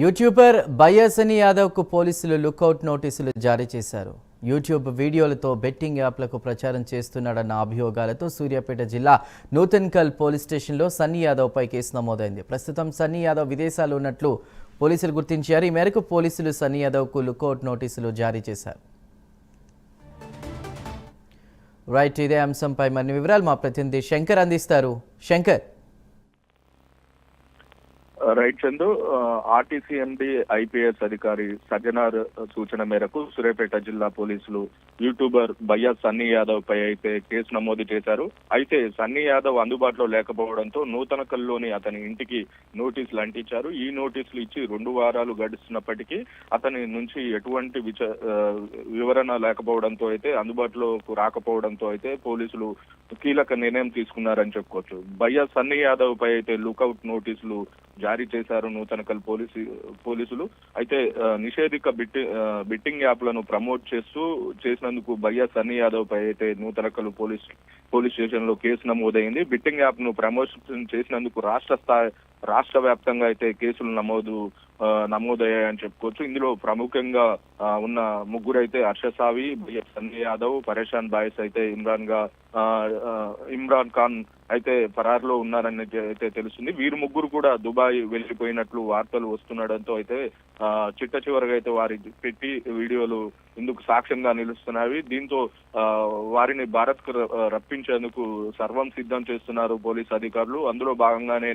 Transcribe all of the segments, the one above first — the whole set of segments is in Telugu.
యూట్యూబర్ బయ్యాసని యాదవ్కు పోలీసులు లుకౌట్ నోటీసులు జారీ చేశారు. యూట్యూబ్ వీడియోలతో బెట్టింగ్ యాప్లకు ప్రచారం చేస్తున్నాడన్న అభియోగాలతో సూర్యాపేట జిల్లా నూతన్కల్ పోలీస్ స్టేషన్లో సన్నీ యాదవ్పై కేసు నమోదైంది. ప్రస్తుతం సన్నీ యాదవ్ విదేశాల్లో ఉన్నట్లు పోలీసులు గుర్తించారు. ఈ మేరకు పోలీసులు సన్నీ యాదవ్కు లుకౌట్ నోటీసులు జారీ చేశారు. రైట్, ఇదే అంశంపై మరిన్ని వివరాలు మా ప్రతినిధి శంకర్ అందిస్తారు. శంకర్. రైట్ చందు, ఆర్టీసీ ఎండి ఐపీఎస్ అధికారి సజ్జనార్ సూచన మేరకు సూర్యాపేట జిల్లా పోలీసులు యూట్యూబర్ బయ్యా సన్నీ యాదవ్ పై అయితే కేసు నమోదు చేశారు. అయితే సన్నీ యాదవ్ అందుబాటులో లేకపోవడంతో నూతనకల్లోని అతని ఇంటికి నోటీసులు అంటించారు. ఈ నోటీసులు ఇచ్చి 2 వారాలు గడుస్తున్నప్పటికీ అతని నుంచి ఎటువంటి వివరణ లేకపోవడంతో అయితే అందుబాటులోకి రాకపోవడంతో అయితే పోలీసులు కీలక నిర్ణయం తీసుకున్నారని చెప్పుకోవచ్చు. బయ్యా సన్నీ యాదవ్ పై అయితే లుకౌట్ నోటీసులు జారీ చేశారు నూతనకల్ పోలీసులు. అయితే నిషేధిక బెట్టింగ్ యాప్లను ప్రమోట్ చేసినందుకు బయ్యా సన్నీ యాదవ్ పై అయితే నూతనకల్ పోలీస్ స్టేషన్ లో కేసు నమోదైంది. బెట్టింగ్ యాప్ ను ప్రమోషన్ చేసినందుకు రాష్ట్ర వ్యాప్తంగా అయితే కేసులు నమోదయ్యాయని చెప్పుకోవచ్చు. ఇందులో ప్రముఖంగా ఉన్న ముగ్గురు అయితే హర్షసావి, బయ్యా సన్నీ యాదవ్, పరేషాన్ బాయ్స్ అయితే ఇమ్రాన్ ఖాన్ అయితే పరారులో ఉన్నారని అయితే తెలుస్తుంది. వీరు ముగ్గురు కూడా దుబాయ్ వెళ్లిపోయినట్లు వార్తలు వస్తుండడంతో అయితే చిట్ట చివరిగా అయితే వారి పెట్టి వీడియోలు ఇందుకు సాక్ష్యంగా నిలుస్తున్నాయి. దీంతో వారిని భారత్ కు రప్పించేందుకు సర్వం సిద్ధం చేస్తున్నారు పోలీస్ అధికారులు. అందులో భాగంగానే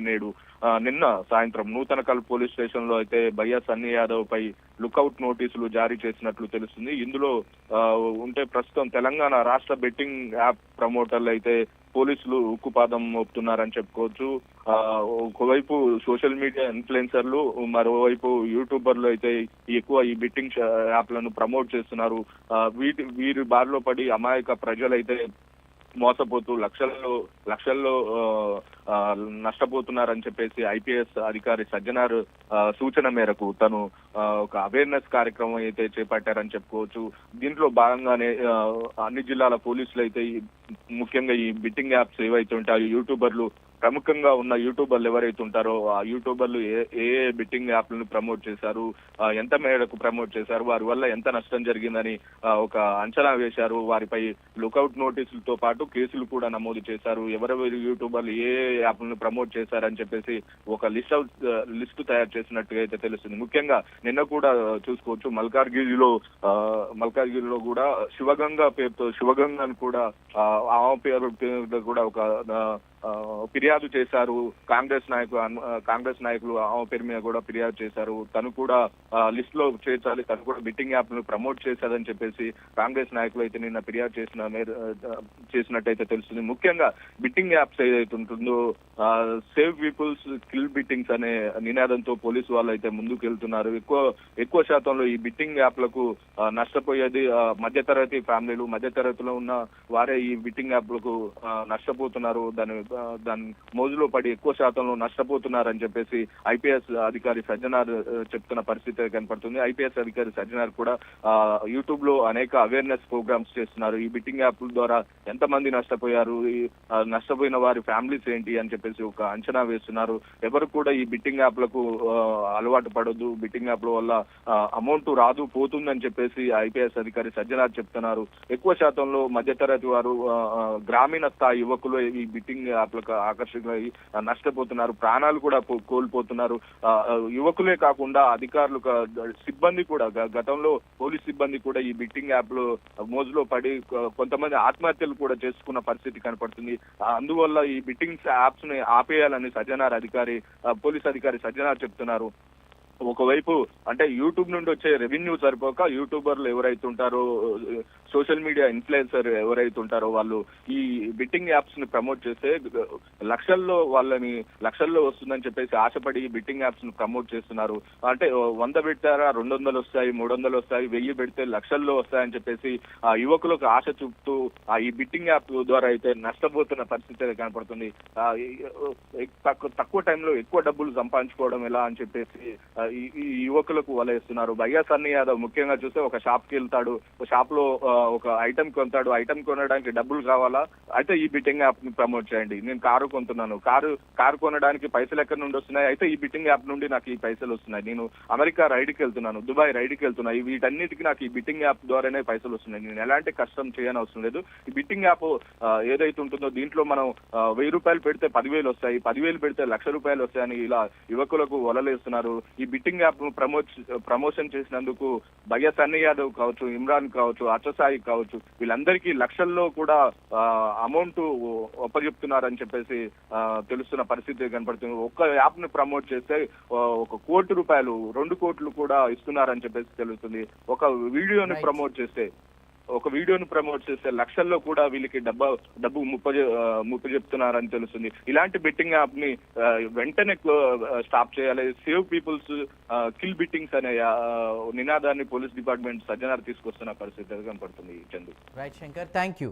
నిన్న సాయంత్రం నూతనకల్ పోలీస్ స్టేషన్ లో అయితే బయ్యా సన్నీ యాదవ్ పై లుకౌట్ నోటీసులు జారీ చేసినట్లు తెలుస్తుంది. ఇందులో ప్రస్తుతం తెలంగాణ రాష్ట్ర బెట్టింగ్ యాప్ ప్రమోటర్లు అయితే పోలీసులు ఉక్కుపాదం మోపుతున్నారని చెప్పుకోవచ్చు. ఒకవైపు సోషల్ మీడియా ఇన్ఫ్లుయెన్సర్లు, మరోవైపు యూట్యూబర్లు అయితే ఎక్కువ ఈ బెట్టింగ్ యాప్లను ప్రమోట్ చేస్తున్నారు. వీరి బారిలో పడి అమాయక ప్రజలైతే మోసపోతూ లక్షల్లో నష్టపోతున్నారని చెప్పేసి ఐపీఎస్ అధికారి సజ్జనార్ సూచన మేరకు తను ఒక అవేర్నెస్ కార్యక్రమం అయితే చేపట్టారని చెప్పుకోవచ్చు. దీంట్లో భాగంగానే అన్ని జిల్లాల పోలీసులు అయితే ముఖ్యంగా ఈ బెట్టింగ్ యాప్స్ ఏవైతే ఉంటాయో యూట్యూబర్లు, ప్రముఖంగా ఉన్న యూట్యూబర్లు ఎవరైతే ఉంటారో ఆ యూట్యూబర్లు ఏ బెట్టింగ్ యాప్లను ప్రమోట్ చేశారు, ఎంత మేరకు ప్రమోట్ చేశారు, వారి వల్ల ఎంత నష్టం జరిగిందని ఒక అంచనా వేశారు. వారిపై లుకౌట్ నోటీసులతో పాటు కేసులు కూడా నమోదు చేశారు. ఎవరెవరు యూట్యూబర్లు ఏ యాప్లను ప్రమోట్ చేశారని చెప్పేసి ఒక లిస్టు తయారు చేసినట్టుగా అయితే తెలుస్తుంది. ముఖ్యంగా నిన్న కూడా చూసుకోవచ్చు, మల్కాజ్గిరిలో కూడా శివగంగను కూడా ఆ పేరు కూడా ఒక ఫిర్యాదు చేశారు. కాంగ్రెస్ నాయకులు ఆమె పేరు మీద కూడా ఫిర్యాదు చేశారు. తను కూడా లిస్ట్ లో చేర్చాలి, తను కూడా బెట్టింగ్ యాప్ ను ప్రమోట్ చేశారని చెప్పేసి కాంగ్రెస్ నాయకులు అయితే నిన్న ఫిర్యాదు చేసినట్టయితే తెలుస్తుంది. ముఖ్యంగా బెట్టింగ్ యాప్స్ ఏదైతే ఉంటుందో సేవ్ పీపుల్స్ కిల్ బెట్టింగ్స్ అనే నినాదంతో పోలీసు వాళ్ళు అయితే ముందుకు వెళ్తున్నారు. ఎక్కువ శాతంలో ఈ బెట్టింగ్ యాప్లకు నష్టపోయేది మధ్యతరగతి ఫ్యామిలీలు, మధ్యతరగతిలో ఉన్న వారే ఈ బెట్టింగ్ యాప్లకు నష్టపోతున్నారు. దాని మోజులో పడి ఎక్కువ శాతంలో నష్టపోతున్నారని చెప్పేసి ఐపీఎస్ అధికారి సజ్జనార్ చెప్తున్న పరిస్థితి కనపడుతుంది. ఐపీఎస్ అధికారి సజ్జనార్ కూడా యూట్యూబ్ లో అనేక అవేర్నెస్ ప్రోగ్రామ్స్ చేస్తున్నారు. ఈ బెట్టింగ్ యాప్ల ద్వారా ఎంతమంది నష్టపోయారు, నష్టపోయిన వారి ఫ్యామిలీస్ ఏంటి అని చెప్పేసి ఒక అంచనా వేస్తున్నారు. ఎవరు కూడా ఈ బెట్టింగ్ యాప్లకు అలవాటు పడొద్దు, బెట్టింగ్ యాప్ల వల్ల అమౌంట్ రాదు పోతుందని చెప్పేసి ఐపీఎస్ అధికారి సజ్జనార్ చెప్తున్నారు. ఎక్కువ శాతంలో మధ్యతరగతి వారు, గ్రామీణ స్థాయి యువకులు ఈ బెట్టింగ్ యాప్లకు ఆకర్షితులై నష్టపోతున్నారు, ప్రాణాలు కూడా కోల్పోతున్నారు. యువకులే కాకుండా అధికారులు, సిబ్బంది కూడా, గతంలో పోలీస్ సిబ్బంది కూడా ఈ బెట్టింగ్ యాప్ లో మోజులో పడి కొంతమంది ఆత్మహత్యలు కూడా చేసుకున్న పరిస్థితి కనపడుతుంది. అందువల్ల ఈ బెట్టింగ్ యాప్స్ ని ఆపేయాలని పోలీస్ అధికారి సజ్జనార్ చెప్తున్నారు. ఒకవైపు అంటే యూట్యూబ్ నుండి వచ్చే రెవెన్యూ సరిపోక యూట్యూబర్లు ఎవరైతే ఉంటారో, సోషల్ మీడియా ఇన్ఫ్లుయెన్సర్ ఎవరైతే ఉంటారో వాళ్ళు ఈ బెట్టింగ్ యాప్స్ ని ప్రమోట్ చేస్తే లక్షల్లో వస్తుందని చెప్పేసి ఆశపడి బెట్టింగ్ యాప్స్ ని ప్రమోట్ చేస్తున్నారు. అంటే 100 పెట్టారా 200 వస్తాయి, 300 వస్తాయి, 1000 పెడితే లక్షల్లో వస్తాయని చెప్పేసి ఆ యువకులకు ఆశ చూపుతూ ఈ బెట్టింగ్ యాప్ ద్వారా అయితే నష్టపోతున్న పరిస్థితి కనపడుతుంది. తక్కువ టైంలో ఎక్కువ డబ్బులు సంపాదించుకోవడం ఎలా అని చెప్పేసి ఈ యువకులకు వలేస్తున్నారు. బయ్యా సన్నీ యాదవ్ ముఖ్యంగా చూస్తే ఒక షాప్ కి వెళ్తాడు, షాప్ లో ఒక ఐటమ్ కొంటాడు, ఐటమ్ కొనడానికి డబ్బులు కావాలా, అయితే ఈ బిట్టింగ్ యాప్ ని ప్రమోట్ చేయండి. నేను కారు కొంటున్నాను, కారు కొనడానికి పైసలు ఎక్కడి నుండి వస్తున్నాయి, అయితే ఈ బిట్టింగ్ యాప్ నుండి నాకు ఈ పైసలు వస్తున్నాయి. నేను అమెరికా రైడ్కి వెళ్తున్నాను, దుబాయ్ రైడ్కి వెళ్తున్నా, వీటన్నిటికీ నాకు ఈ బిట్టింగ్ యాప్ ద్వారానే పైసలు వస్తున్నాయి. నేను ఎలాంటి కష్టం చేయనవసరం లేదు. ఈ బిట్టింగ్ యాప్ ఏదైతే ఉంటుందో దీంట్లో మనం 1000 రూపాయలు పెడితే 10,000 వస్తాయి, 10,000 పెడితే 1,00,000 రూపాయలు వస్తాయని ఇలా యువకులకు వలలేస్తున్నారు. ఈ బిట్టింగ్ యాప్ ప్రమోషన్ చేసినందుకు భయ్య సన్నీ యాదవ్ కావచ్చు, ఇమ్రాన్ కావచ్చు, అచ్చసాయి కావచ్చు, వీళ్ళందరికీ లక్షల్లో కూడా అమౌంట్ ఒప్పజెప్తున్నారని చెప్పేసి తెలుస్తున్న పరిస్థితి కనపడుతుంది. ఒక్క యాప్ ని ప్రమోట్ చేస్తే 1 కోటి రూపాయలు, 2 కోట్లు కూడా ఇస్తున్నారని చెప్పేసి తెలుస్తుంది. ఒక వీడియోని ప్రమోట్ చేస్తే లక్షల్లో కూడా వీళ్ళకి డబ్బు ముప్పు చెప్తున్నారని తెలుస్తుంది. ఇలాంటి బెట్టింగ్ యాప్ ని వెంటనే స్టాప్ చేయాలి. సేవ్ పీపుల్స్ కిల్ బిట్టింగ్స్ అనే నినాదాన్ని పోలీస్ డిపార్ట్మెంట్ సజ్జనార్ తీసుకొస్తున్న పరిస్థితి కనపడుతుంది. Chandu. Right Shankar, thank you.